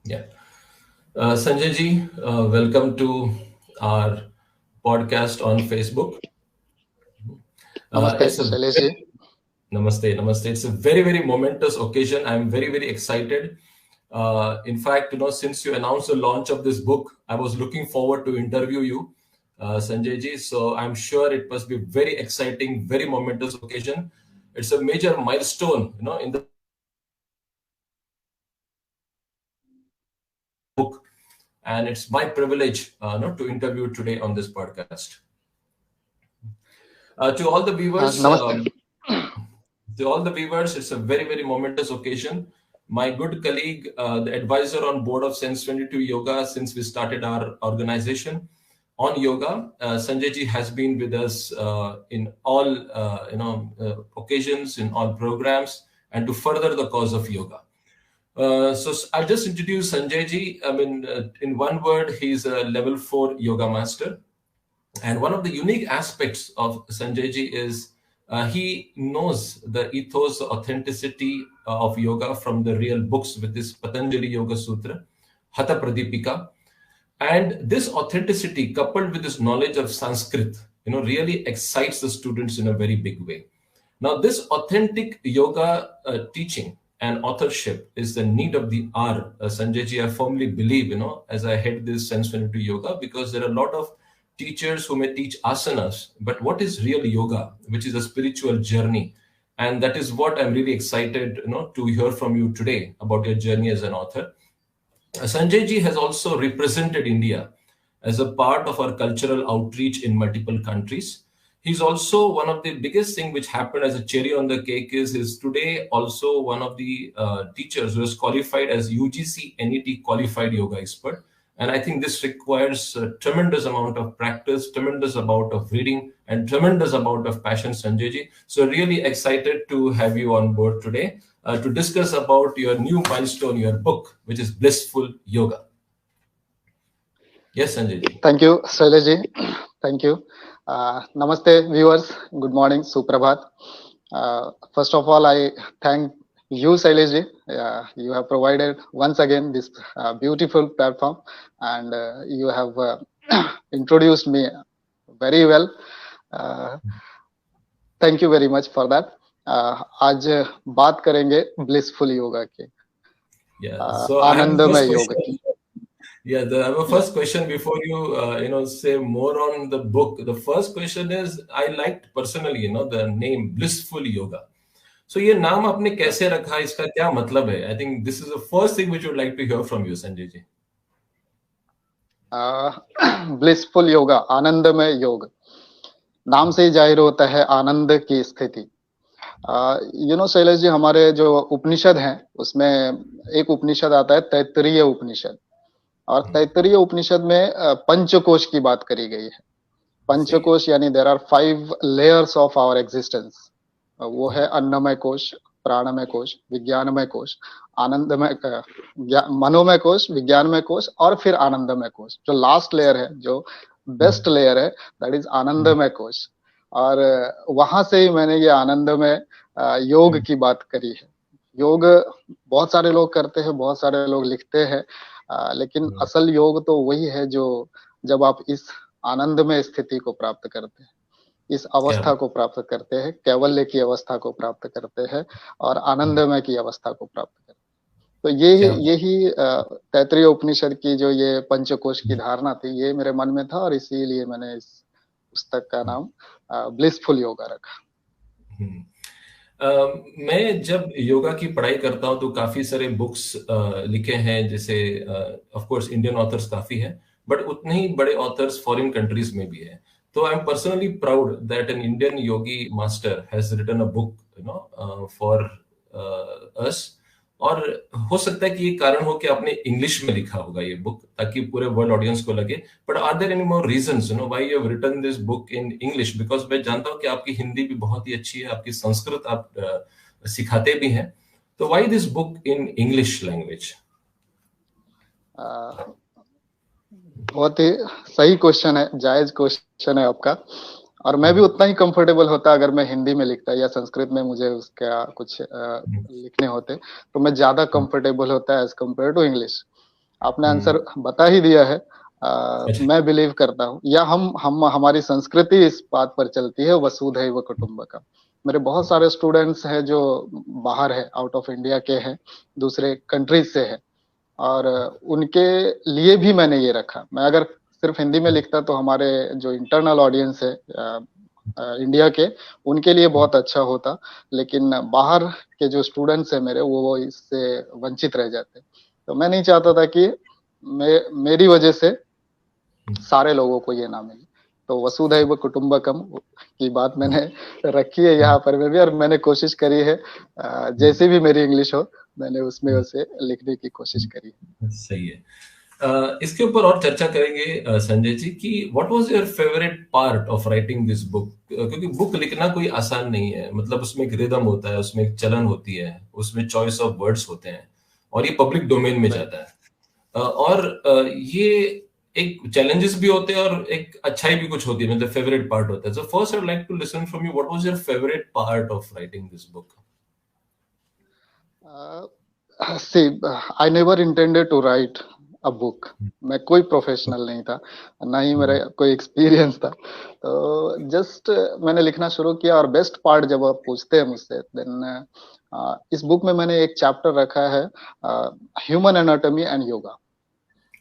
Yeah. Sanjay ji, welcome to our podcast on Facebook. नमस्ते It's a Shailesh ji. very namaste, namaste. It's a very, very momentous occasion. I'm very, very excited. In fact, since you announced the launch of this book, I was looking forward to interview you, Sanjay ji. So I'm sure it must be very exciting, very momentous occasion. It's a major milestone, in the book, and it's my privilege, to interview today on this podcast. To all the viewers, नमस्ते. it's a very, very momentous occasion. My good colleague, the advisor on board of Sense 22 Yoga, since we started our organization on yoga, Sanjay ji has been with us in all occasions, in all programs, and to further the cause of yoga. So I'll just introduce Sanjay ji. I mean, in one word, he's a level 4 yoga master. And one of the unique aspects of Sanjay ji is he knows the ethos, the authenticity of yoga from the real books with this Patanjali Yoga Sutra, Hatha Pradipika. And this authenticity coupled with this knowledge of Sanskrit, really excites the students in a very big way. Now, this authentic yoga teaching and authorship is the need of the hour. Sanjay ji, I firmly believe, as I head this Sense 22 Yoga, because there are a lot of teachers who may teach asanas, but what is real yoga, which is a spiritual journey? And that is what I'm really excited, to hear from you today about your journey as an author. Sanjay ji has also represented India as a part of our cultural outreach in multiple countries. He's also one of the biggest thing which happened as a cherry on the cake is today also one of the teachers who is qualified as UGC NET qualified yoga expert. And I think this requires a tremendous amount of practice, tremendous amount of reading, and tremendous amount of passion, Sanjay ji. So really excited to have you on board today to discuss about your new milestone, your book, which is Blissful Yoga. Yes, Sanjay ji. Thank you, Shailesh ji. Thank you. Namaste, viewers. Good morning, Suprabhat. First of all, I thank you, Shailesh ji. You have provided once again this beautiful platform, and you have introduced me very well. Thank you very much for that. आज बात करेंगे blissful yoga की. So I have the first आनंदमय योग question. की. Yeah, I have a first question before you, say more on the book. The first question is, I liked personally, the name Blissful Yoga. So ये नाम आपने कैसे रखा, इसका क्या मतलब है? I think this is the first thing which I would like to hear from you, Sanjay ji. Blissful yoga, आनंदमय योग. नाम से ही जाहिर होता है आनंद की स्थिति. शैलेश जी, हमारे जो उपनिषद हैं उसमें एक उपनिषद आता है तैत्तरीय उपनिषद, और तैत्तरीय उपनिषद में पंचकोश की बात करी गई है. पंचकोश यानी there are 5 layers of our existence. वो है अन्नमय कोश, प्राणमय कोश, विज्ञानमय कोश, आनंदमय, मनोमय कोश, विज्ञानमय कोश, और फिर आनंदमय कोश. जो लास्ट लेयर है, जो बेस्ट लेयर है, दैट इज आनंदमय कोश. और वहां से ही मैंने ये आनंदमय योग की बात करी है. योग बहुत सारे लोग करते हैं, बहुत सारे लोग लिखते हैं, लेकिन असल योग तो वही है जो जब आप इस आनंदमय स्थिति को प्राप्त करते हैं, इस अवस्था को प्राप्त करते हैं, कैवल्य की अवस्था को प्राप्त करते हैं, और आनंदमय की अवस्था को प्राप्त करते हैं. तो यही तैत्तरीय उपनिषद की जो ये पंचकोश की धारणा थी, ये मेरे मन में था, और इसीलिए मैंने इस पुस्तक का नाम ब्लिसफुल योगा रखा. मैं जब योगा की पढ़ाई करता हूँ तो काफी सारे बुक्स लिखे हैं, जैसे ऑफ कोर्स इंडियन ऑथर्स काफी हैं, बट उतने ही बड़े ऑथर्स फॉरेन कंट्रीज में भी हैं. तो I am personally proud that an Indian yogi master has written a book for us. और हो सकता है कि ये कारण हो कि आपने इंग्लिश में लिखा होगा ये बुक, ताकि पूरे वर्ल्ड ऑडियंस को लगे. But are there any more reasons why you have written this book in English? Because मैं जानता हूँ कि आपकी हिंदी भी बहुत ही अच्छी है, आपकी संस्कृत आप सिखाते भी हैं. तो why this book in English language? बहुत ही सही क्वेश्चन है, जायज क्वेश्चन है आपका. और मैं भी उतना ही कंफर्टेबल होता अगर मैं हिंदी में लिखता या संस्कृत में मुझे उसका कुछ लिखने होते, तो मैं ज्यादा कंफर्टेबल होता है एज कम्पेयर टू इंग्लिश. आपने आंसर बता ही दिया है। मैं बिलीव करता हूँ, या हम हमारी संस्कृति इस बात पर चलती है, वसुधैव कुटुंबकम। मेरे बहुत सारे स्टूडेंट्स हैं जो बाहर है, आउट ऑफ इंडिया के हैं, दूसरे कंट्रीज से है, और उनके लिए भी मैंने ये रखा। मैं अगर सिर्फ हिंदी में लिखता तो हमारे जो इंटरनल ऑडियंस है इंडिया के, उनके लिए बहुत अच्छा होता, लेकिन बाहर के जो स्टूडेंट्स है मेरे, वो इससे वंचित रह जाते। तो मैं नहीं चाहता था कि मेरी वजह से सारे लोगों को ये ना मिले। तो वसुधैव कुटुंबकम की बात मैंने रखी है यहाँ पर में भी, और मैंने कोशिश करी है जैसे भी मेरी इंग्लिश हो, मैंने उसमें उसे लिखने की कोशिश करी है। सही है। इसके ऊपर और चर्चा करेंगे संजय जी कि what was your favourite part of writing this book, क्योंकि बुक लिखना कोई आसान नहीं है। मतलब उसमें एक रिदम होता है, उसमें एक चलन होती है, उसमें चॉइस ऑफ वर्ड्स होते हैं, और ये पब्लिक डोमेन में जाता है। और ये एक चैलेंजेस भी होते हैं और एक अच्छाई भी कुछ होती है, मतलब फेवरेट पार्ट होता है। So first I would like to listen from you, what was your favourite part of writing this book? See, I never intended to write a book. मैं कोई प्रोफेशनल नहीं था, ना ही मेरा कोई एक्सपीरियंस था। तो जस्ट मैंने लिखना शुरू किया, और बेस्ट पार्ट जब आप पूछते हैं मुझसे, देन इस बुक में मैंने एक चैप्टर रखा है ह्यूमन एनाटॉमी एंड योगा।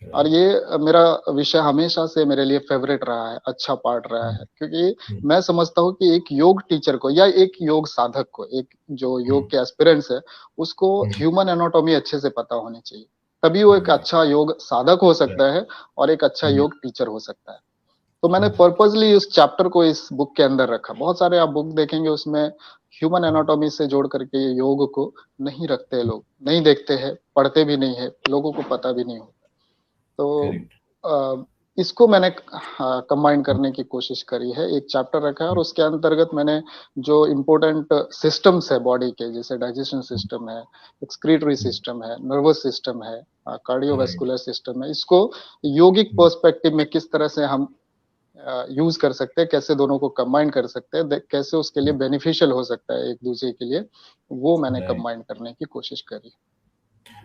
और ये मेरा विषय हमेशा से मेरे लिए फेवरेट रहा है, अच्छा पार्ट रहा है, क्योंकि मैं समझता हूँ कि एक योग टीचर को या एक योग साधक को, एक जो योग के एस्पिरेंट्स है, उसको ह्यूमन एनाटॉमी अच्छे से पता होनी चाहिए, तभी वो एक अच्छा योग साधक हो सकता है और एक अच्छा योग टीचर हो सकता है। तो मैंने पर्पजली उस चैप्टर को इस बुक के अंदर रखा। बहुत सारे आप बुक देखेंगे उसमें ह्यूमन एनाटॉमी से जोड़ करके योग को नहीं रखते, लोग नहीं देखते हैं, पढ़ते भी नहीं है, लोगों को पता भी नहीं होता। तो इसको मैंने कंबाइन करने की कोशिश करी है, एक चैप्टर रखा है, और उसके अंतर्गत मैंने जो इम्पोर्टेंट सिस्टम्स है बॉडी के, जैसे डाइजेशन सिस्टम है, एक्सक्रीटरी सिस्टम है, नर्वस सिस्टम है, कार्डियोवैस्कुलर सिस्टम है, इसको योगिक पर्सपेक्टिव में किस तरह से हम यूज कर सकते हैं, कैसे दोनों को कंबाइन कर सकते हैं, कैसे उसके लिए बेनिफिशियल हो सकता है एक दूसरे के लिए, वो मैंने कंबाइन करने की कोशिश करी।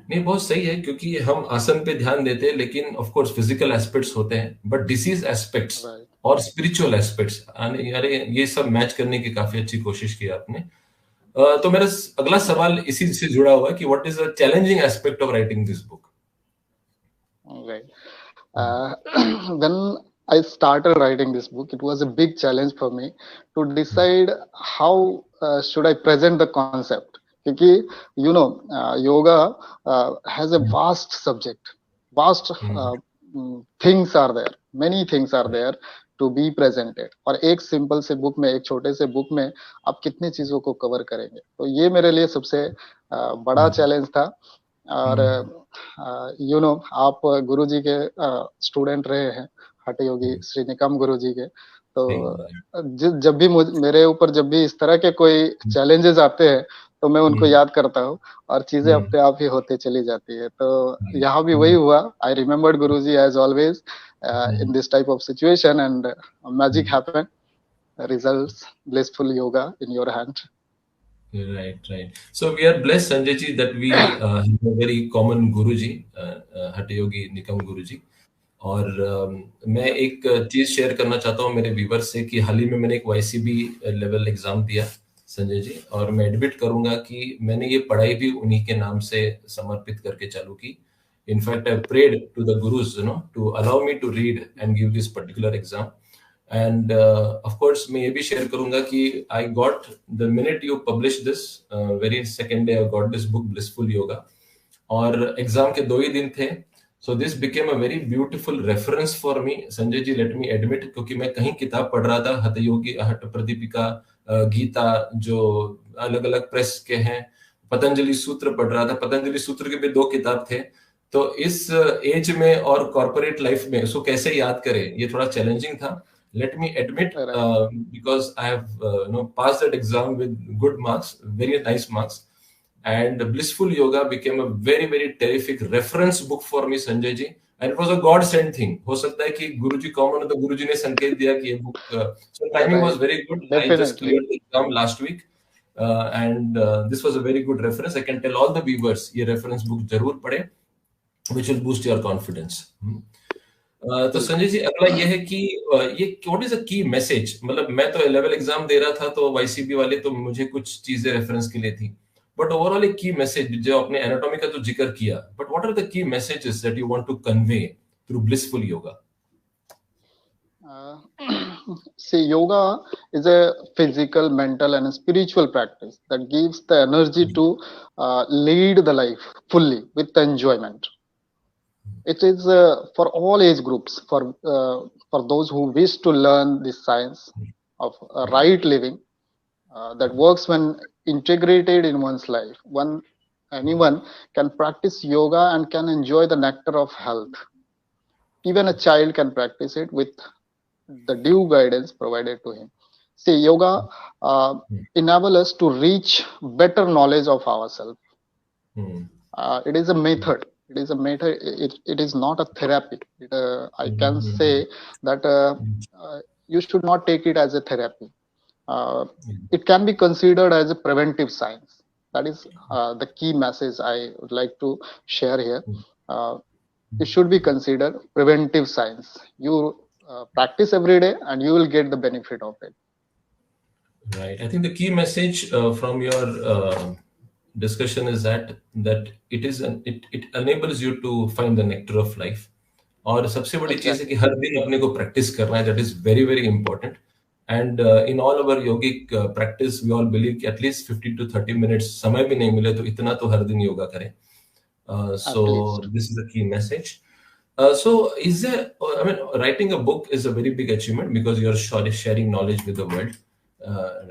नहीं, बहुत सही है, क्योंकि हम आसन पे ध्यान देते हैं, लेकिन ऑफ कोर्स फिजिकल एस्पेक्ट्स होते हैं, बट डिसीज एस्पेक्ट्स और स्पिरिचुअल एस्पेक्ट्स, अरे ये सब मैच करने की काफी अच्छी कोशिश की आपने। तो मेरा अगला सवाल इसी से जुड़ा हुआ है कि what is the challenging aspect of writing this book? When I started writing this book, it was a big challenge for me to decide how should I present the concept. क्योंकि yoga has a vast subject, vast things are there, many things are there to be presented, और एक simple से book में, एक छोटे से book में आप कितनी चीजों को कवर करेंगे। तो ये मेरे लिए सबसे बड़ा चैलेंज था। और आप गुरुजी के स्टूडेंट रहे हैं, हठ योगी श्री निकम गुरुजी के, तो जब भी मेरे ऊपर जब भी इस तरह के कोई चैलेंजेस आते हैं, तो मैं उनको याद करता हूँ, और चीजें अपने आप ही होते चली जाती है। तो यहाँ भी वही हुआ। I remembered Guruji as always in this type of situation, and magic happened, results, blissful yoga in your hand. Right. So we are blessed, Sanjay ji, that we have a very common Guruji, हठ योगी निकम गुरुजी। और मैं एक चीज share करना चाहता हूँ मेरे viewers से कि हाल ही में मैंने एक YCB लेवल एग्जाम दिया संजय जी, और मैं एडमिट करूंगा कि मैंने ये पढ़ाई भी उन्हीं के नाम से समर्पित करके चालू की। In fact I prayed to the gurus to allow me to read and give this particular exam. And of course मैं ये भी शेयर करूंगा कि I got the minute you publish this very second day I got this book blissful yoga, और exam के 2 ही दिन थे। So this became a very beautiful reference for me Sanjay ji, let me admit, क्योंकि मैं कहीं किताब पढ़ रहा था, हठ योगी, हठ प्रदीपिका, गीता, जो अलग अलग प्रेस के हैं, पतंजलि सूत्र पढ़ रहा था। पतंजलि सूत्र के भी 2 किताब थे। तो इस एज में और कॉर्पोरेट लाइफ में उसको कैसे याद करें, ये थोड़ा चैलेंजिंग था। Let me admit, because I have passed that exam with good marks, very nice marks, and Blissful Yoga became a very, very terrific reference book for me, Sanjay ji, and it was a God-sent thing. हो सकता है कि गुरुजी common, तो गुरुजी ने संकेत दिया कि ये book, so timing was very good. I just cleared the exam last week, and this was a very good reference. I can tell all the viewers ये reference book जरूर पढ़े। which will boost your confidence. तो संजय जी, अगला ये है कि ये what is a की मैसेज, मतलब मैं तो लेवल एग्जाम दे रहा था तो वाईसीबी वाले तो मुझे कुछ चीजें रेफरेंस के लिए थी, बट ओवरऑल एक की मैसेज जो आपने एनाटॉमी का तो जिक्र किया, but what are the key messages that you want to convey through blissful yoga? See, yoga is a physical, mental, and spiritual practice that gives the energy to lead the life fully with enjoyment. It is for all age groups, for those who wish to learn the science of right living that works when integrated in one's life. Anyone can practice yoga and can enjoy the nectar of health. Even a child can practice it with the due guidance provided to him. See, yoga enable us to reach better knowledge of ourselves. It is a method. It is a method. It is not a therapy. I can say that you should not take it as a therapy. It can be considered as a preventive science. That is the key message I would like to share here. It should be considered preventive science. You practice every day and you will get the benefit of it. Right. I think the key message from your discussion is that it enables you to find the nectar of life. और सबसे बड़ी चीज है कि हर दिन अपने को practice करना है. That is very very important. And in all our yogic practice, we all believe कि at least 15 to 30 minutes, समय भी नहीं मिले तो इतना तो हर दिन योगा करें. So this is the key message. So is there, I mean, writing a book is a very big achievement because you're sharing knowledge with the world,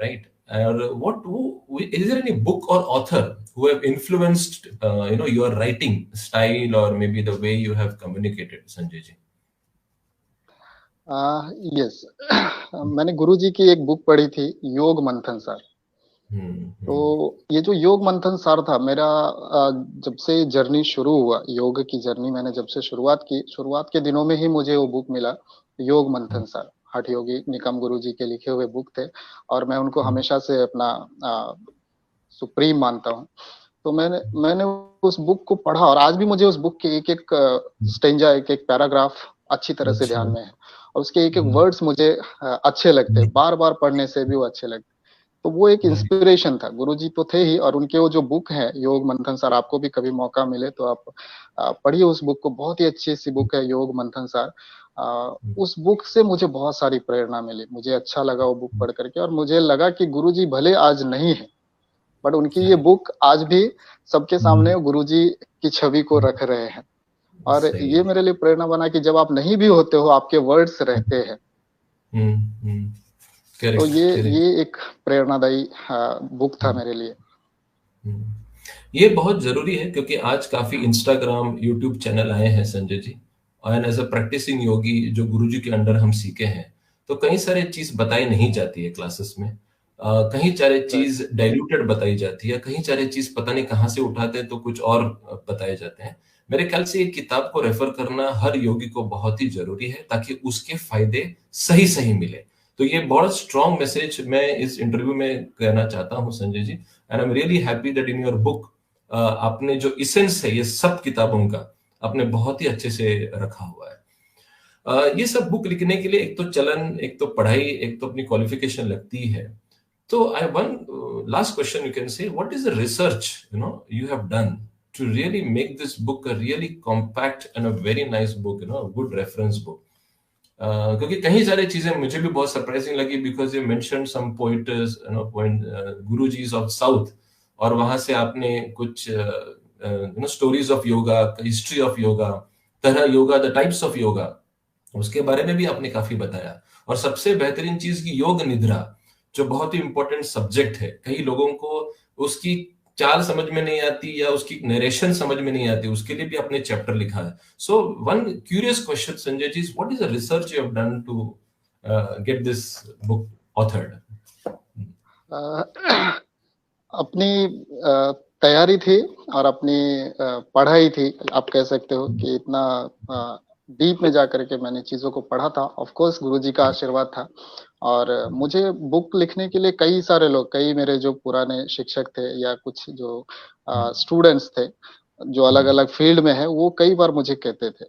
right? Is there any book or author who have influenced, your writing style or maybe the way you have communicated, Sanjay ji? Yes. मैंने गुरुजी की एक book पढ़ी थी, योग मंथन सार. तो ये जो योग मंथन सार था, मेरा जब से जर्नी शुरू हुआ, योग की जर्नी मैंने जब से शुरुआत की, शुरुआत के दिनों में ही मुझे वो बुक मिला, योग मंथन सार. हठ योगी निकम गुरुजी के लिखे हुए बुक थे और मैं उनको हमेशा से अपना सुप्रीम मानता हूँ. तो मैंने उस बुक को पढ़ा और आज भी मुझे उस बुक के एक एक स्टेंजा, एक एक पैराग्राफ अच्छी तरह से ध्यान में है और उसके एक एक वर्ड्स मुझे अच्छे लगते, बार बार पढ़ने से भी वो अच्छे लगते. तो वो एक इंस्पिरेशन था. गुरुजी तो थे ही और उनके वो जो बुक है योग मंथन सार, आपको भी कभी मौका मिले तो आप पढ़िए उस बुक को. बहुत ही अच्छी सी बुक है योग मंथन सार. उस बुक से मुझे बहुत सारी प्रेरणा मिली. मुझे अच्छा लगा वो बुक पढ़ करके और मुझे लगा कि गुरुजी भले आज नहीं है बट उनकी ये बुक आज भी सबके सामने गुरुजी की छवि को रख रहे हैं. और ये मेरे लिए प्रेरणा बना कि जब आप नहीं भी होते हो, आपके वर्ड्स रहते हैं. तो ये एक प्रेरणादायी बुक था मेरे लिए. ये बहुत जरूरी है क्योंकि आज काफी इंस्टाग्राम, यूट्यूब चैनल आए हैं संजय जी, और एज अ प्रैक्टिसिंग योगी जो गुरुजी के अंडर हम सीखे हैं, तो कई सारे चीज बताई नहीं जाती है क्लासेस में. कहीं सारे चीज डाइल्यूटेड बताई जाती है, कहीं सारे चीज पता नहीं कहाँ से उठाते हैं तो कुछ और बताए जाते हैं. मेरे ख्याल से एक किताब को रेफर करना हर योगी को बहुत ही जरूरी है ताकि उसके फायदे सही सही मिले. तो ये बहुत स्ट्रॉन्ग मैसेज मैं इस इंटरव्यू में कहना चाहता हूँ Sanjay ji. And I am really happy that in your book आपने जो इसेंस है ये सब किताबों का आपने बहुत ही अच्छे से रखा हुआ है. ये सब बुक लिखने के लिए एक तो चलन, एक तो पढ़ाई, एक तो अपनी क्वालिफिकेशन लगती है. तो I one last question you can say, what is the research you have done to really make this book a really compact and a very nice book, good reference book? क्योंकि कहीं सारी चीजें मुझे भी बहुत सरप्राइजिंग लगी because you mention some pointers, gurujis of south, और वहां से आपने कुछ stories of yoga, history of yoga, तरह yoga, the types of yoga, उसके बारे में भी आपने काफी बताया. और सबसे बेहतरीन चीज की योग निद्रा, जो बहुत ही इंपॉर्टेंट सब्जेक्ट है. कई लोगों को उसकी चाल समझ में नहीं आती या उसकी नरेशन समझ में नहीं आती, उसके लिए भी आपने चैप्टर लिखा है. So one curious question Sanjay ji, what is the research you have done to get this book authored? अपनी तैयारी थी और अपनी पढ़ाई थी, आप कह सकते हो कि इतना डीप में जाकर के मैंने चीजों को पढ़ा था. ऑफ कोर्स गुरुजी का आशीर्वाद था. और मुझे बुक लिखने के लिए कई सारे लोग, कई मेरे जो पुराने शिक्षक थे या कुछ जो स्टूडेंट्स थे, जो अलग अलग फील्ड में है, वो कई बार मुझे कहते थे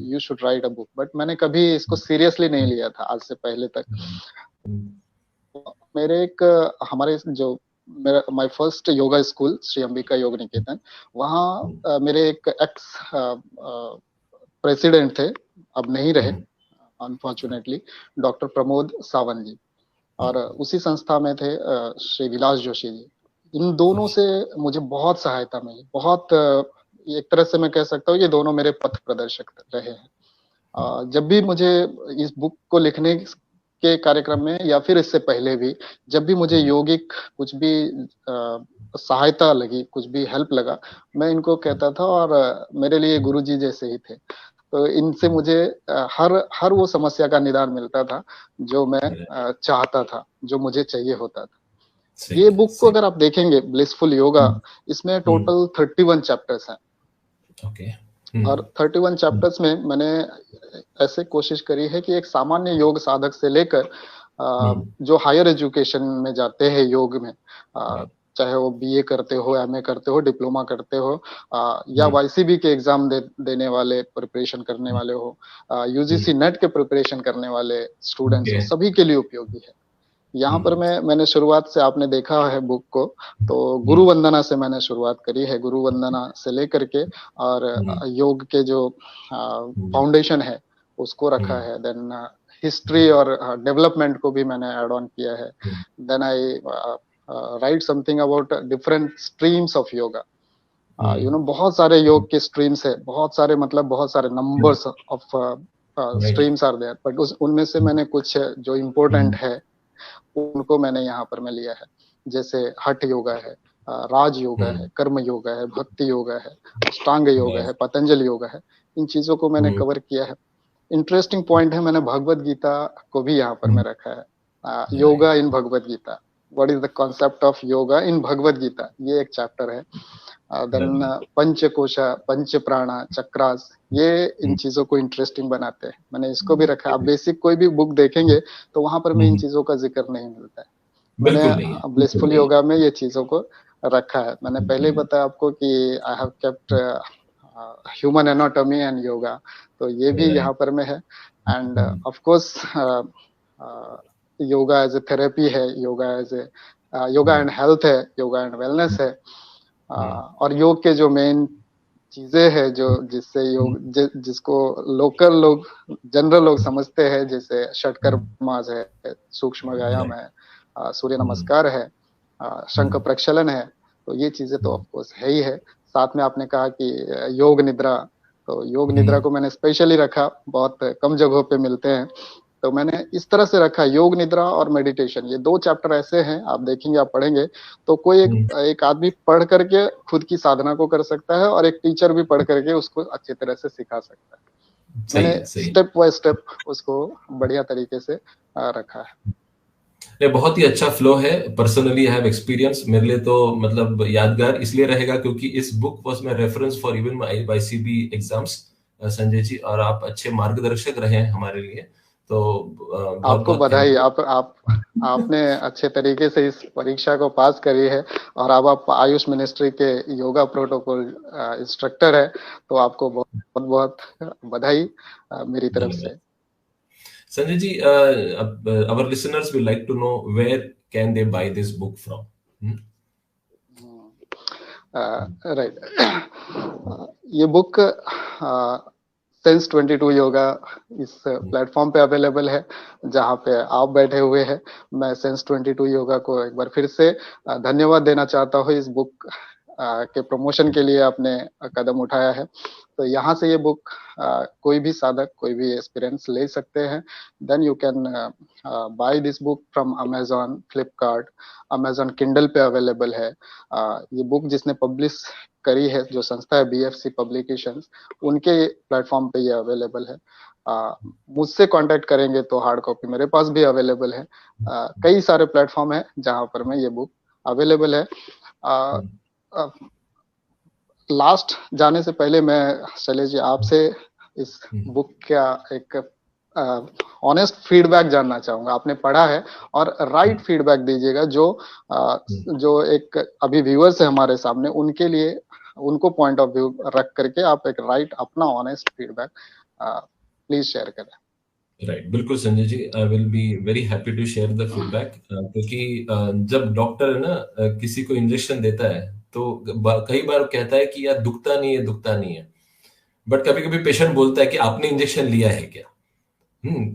you should write a book, but मैंने कभी इसको सीरियसली नहीं लिया था आज से पहले तक। मेरे एक हमारे जो मेरा my first yoga school Shri Ambika योग निकेतन, वहाँ मेरे एक एक्स प्रेसिडेंट थे, अब नहीं रहे अनफॉर्चुनेटली, डॉक्टर प्रमोद सावंत जी, और उसी संस्था में थे श्री विलास जोशी जी। इन दोनों से मुझे बहुत सहायता मिली, बहुत एक तरह से मैं कह सकता हूँ ये दोनों मेरे पथ प्रदर्शक रहे हैं। जब भी मुझे इस बुक को लिखने के कार्यक्रम में या फिर इससे पहले भी, जब भी मुझे योगिक कुछ भी सहायता लगी, कुछ भी हेल्प लगा, मैं इनको कहता था, और मेरे लिए गुरुजी जैसे ही थे। तो इनसे मुझे हर वो समस्या का निदान मिलता था जो मैं चाहता था, जो मुझे चाहिए होता था। ये बुक को अगर आप देखेंगे, ब्लिसफुल योगा, इसमें टोटल 31 चैप्टर्स हैं। और 31 चैप्टर्स में मैंने ऐसे कोशिश करी है कि एक सामान्य योग साधक से लेकर जो हायर एजुकेशन में जाते हैं योग में, चाहे वो बीए करते हो, एमए करते हो, डिप्लोमा करते हो, या वाईसीबी के एग्जाम देने वाले, प्रिपरेशन करने वाले हो, यूजीसी नेट के प्रिपरेशन करने वाले स्टूडेंट्स हो, सभी के लिए उपयोगी है। यहाँ पर मैंने शुरुआत से, आपने देखा है बुक को, तो गुरु वंदना से मैंने शुरुआत करी है। गुरु वंदना से लेकर के और योग के जो फाउंडेशन है उसको रखा है। देन हिस्ट्री और डेवलपमेंट को भी मैंने ऐड ऑन किया है। Then I write something about different streams of yoga. You know, बहुत सारे योग के स्ट्रीम्स है, बहुत सारे, मतलब बहुत सारे numbers of streams are there, but उनमें से मैंने कुछ जो इम्पोर्टेंट है उनको मैंने यहाँ पर मैं लिया है। जैसे हठ योगा है, राज योगा है, कर्म योगा है, भक्ति योगा है, अष्टांग योगा है, पतंजलि योगा है। इन चीजों को मैंने कवर किया है। इंटरेस्टिंग पॉइंट है, मैंने भगवत गीता को भी यहाँ पर मैं रखा है। Yoga in Bhagavad Gita, what is the concept of yoga in Bhagavad Gita, ये एक चैप्टर है। देन पंचकोशा, पंच प्राणा, चक्रास, ये इन चीजों को इंटरेस्टिंग बनाते हैं, मैंने इसको भी रखा है। आप बेसिक कोई भी बुक देखेंगे तो वहां पर में इन चीजों का जिक्र नहीं मिलता है। मैंने ब्लिसफुल योगा में ये चीजों को रखा है। मैंने पहले ही बताया आपको कि I have kept human anatomy and yoga, तो ये भी यहाँ पर में है। And of course yoga as a therapy है, योगा एंड हेल्थ है, योगा एंड वेलनेस है। और योग के जो मेन चीजें हैं, जो जिससे योग जिसको लोकल लोग, जनरल लोग समझते हैं, जैसे षटकर्मास है, सूक्ष्म व्यायाम है, सूर्य नमस्कार है, शंख प्रक्षालन है, तो ये चीजें तो ऑफ कोर्स है ही है। साथ में आपने कहा कि योग निद्रा, तो योग निद्रा को मैंने स्पेशली रखा, बहुत कम जगहों पे मिलते हैं, तो मैंने इस तरह से रखा। योग निद्रा और मेडिटेशन, ये 2 चैप्टर ऐसे हैं, आप देखेंगे, आप पढ़ेंगे तो कोई एक आदमी पढ़ करके खुद की साधना को कर सकता है, और एक टीचर भी पढ़ करके उसको अच्छी तरह से सिखा सकता है। मैंने स्टेप बाय स्टेप उसको बढ़िया तरीके से रखा है। ये बहुत ही अच्छा फ्लो है। पर्सनली आई हैव एक्सपीरियंस, मेरे लिए तो मतलब यादगार इसलिए रहेगा क्योंकि इस book was my reference for even my YCB exams, Sanjay ji, और आप अच्छे मार्गदर्शक रहे हैं हमारे लिए। तो आपको बधाई, आपने अच्छे तरीके से इस परीक्षा को पास करी है, और अब आप आयुष मिनिस्ट्री के योगा प्रोटोकॉल इंस्ट्रक्टर है, तो आपको बहुत बहुत बधाई मेरी तरफ से। Sanjay ji, our listeners will like to know where can they buy this book from? Right. ये बुक सेंस 22 योगा इस प्लेटफॉर्म पे अवेलेबल है, जहाँ पे आप बैठे हुए हैं। मैं सेंस 22 योगा को एक बार फिर से धन्यवाद देना चाहता हूँ। इस बुक के प्रमोशन के लिए आपने कदम उठाया है, तो यहाँ से ये बुक कोई भी साधक, कोई भी एक्सपीरियंस ले सकते हैं। Then you can buy this book from Amazon, Flipkart, Amazon Kindle पे अवेलेबल है। ये बुक जिसने पब्लिश करी है, जो संस्था है बीएफसी पब्लिकेशंस, उनके प्लेटफॉर्म पे ये अवेलेबल है। मुझसे कांटेक्ट करेंगे तो हार्ड कॉपी मेरे पास भी अवेलेबल है। कई सारे प्लेटफॉर्म है जहाँ पर में ये बुक अवेलेबल है। लास्ट जाने से पहले मैं शैलेश जी आपसे इस बुक का एक ऑनेस्ट फीडबैक जानना चाहूंगा। आपने पढ़ा है, और राइट फीडबैक दीजिएगा, जो एक अभी व्यूअर्स है हमारे सामने, उनके लिए उनको पॉइंट ऑफ व्यू रख करके आप एक राइट अपना ऑनेस्ट फीडबैक प्लीज शेयर करें। राइट, बिल्कुल Sanjay ji, I will be very happy to share the feedback, क्योंकि जब डॉक्टर है ना किसी को इंजेक्शन देता है तो कई बार कहता है कि यार दुखता नहीं है, दुखता नहीं है, बट कभी कभी पेशेंट बोलता है कि आपने इंजेक्शन लिया है क्या?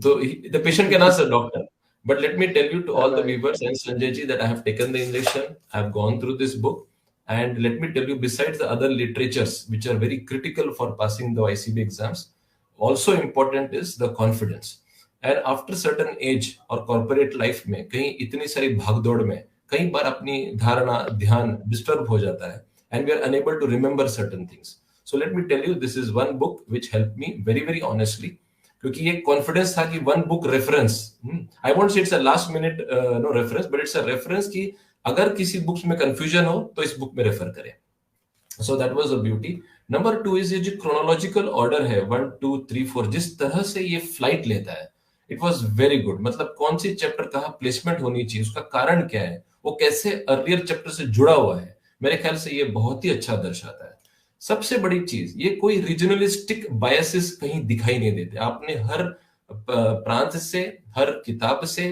तो the patient can ask the doctor. But let me tell you to all the viewers and Sanjay ji that I have taken the injection, I have gone through this book, and let me tell you, besides the other literatures which are very critical for passing the ICB exams, also important is the confidence. And after certain age और corporate life में कहीं इतनी सारी भागदौड़ में कई बार अपनी धारणा ध्यान डिस्टर्ब हो जाता है, and we are unable to remember certain things. So let me tell you, this is one book which helped me very very honestly, क्योंकि ये कॉन्फिडेंस था कि one book reference, I won't say it's a last minute no reference, but it's a reference कि अगर किसी books में confusion हो तो इस बुक में रेफर करें. So that was a beauty. Number 2 is ये जो क्रोनोलॉजिकल ऑर्डर है 1 2 3 4 जिस तरह से ये फ्लाइट लेता है, इट वाज वेरी गुड. मतलब कौन सी चैप्टर कहाँ प्लेसमेंट होनी चाहिए, उसका कारण क्या है, वो कैसे अर्लियर चैप्टर से जुड़ा हुआ है, मेरे ख्याल से ये बहुत ही अच्छा दर्शाता है. सबसे बड़ी चीज, ये कोई रीजनलिस्टिक बायसेस कहीं दिखाई नहीं देते. आपने हर प्रांत से, हर किताब से,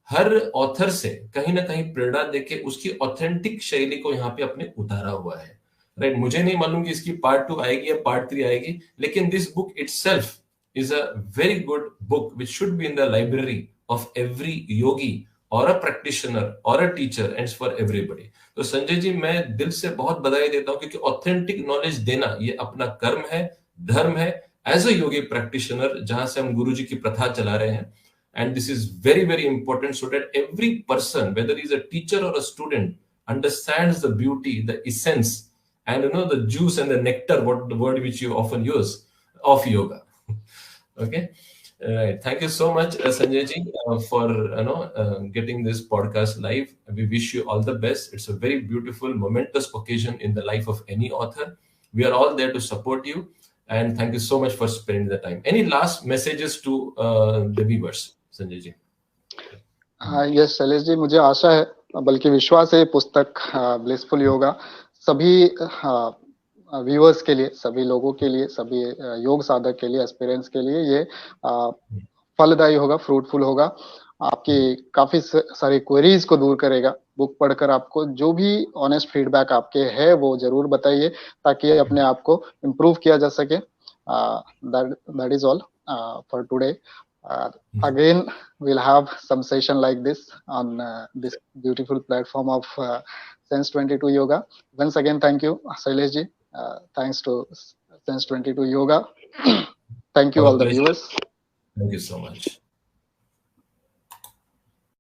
हर ऑथर से कहीं ना कहीं प्रेरणा देके उसकी ऑथेंटिक शैली को यहाँ पे अपने उतारा हुआ है. राइट, मुझे नहीं मालूम कि इसकी पार्ट 2 आएगी या पार्ट 3 आएगी, लेकिन this book itself is a very good book which should be in the library of every yogi or a practitioner or a teacher, and it's for everybody. तो संजय जी मैं दिल से बहुत बधाई देता हूं, क्योंकि ऑथेंटिक नॉलेज देना ये अपना कर्म है, धर्म है, एज अ योगी प्रैक्टिशनर जहां से हम गुरु जी की प्रथा चला रहे हैं. And this is very very important so that every person whether is a teacher or a student understands the beauty, the essence, and the juice and the nectar, what the word which you often use, of yoga. Okay, right. Thank you so much, Sanjay ji, for getting this podcast live. We wish you all the best. It's a very beautiful, momentous occasion in the life of any author. We are all there to support you, and thank you so much for spending the time. Any last messages to the viewers, Sanjay ji? Yes, Shailesh ji, मुझे आशा है, बल्कि विश्वास है, पुस्तक blissful yoga सभी viewers के लिए, सभी लोगों के लिए, सभी योग साधक के लिए, एस्पिरेंट्स के लिए ये फलदायी होगा, फ्रूटफुल होगा. आपकी काफी सारी क्वेरीज को दूर करेगा. बुक पढ़कर आपको जो भी ऑनेस्ट फीडबैक आपके है वो जरूर बताइए, ताकि अपने आप को इम्प्रूव किया जा सके. That is all for today. Again, we'll have some session like this on this beautiful platform of Sense 22 Yoga. Once again, thank you, Shailesh ji. Thanks to Sense 22 Yoga. Thank you, all the viewers. Thank you so much.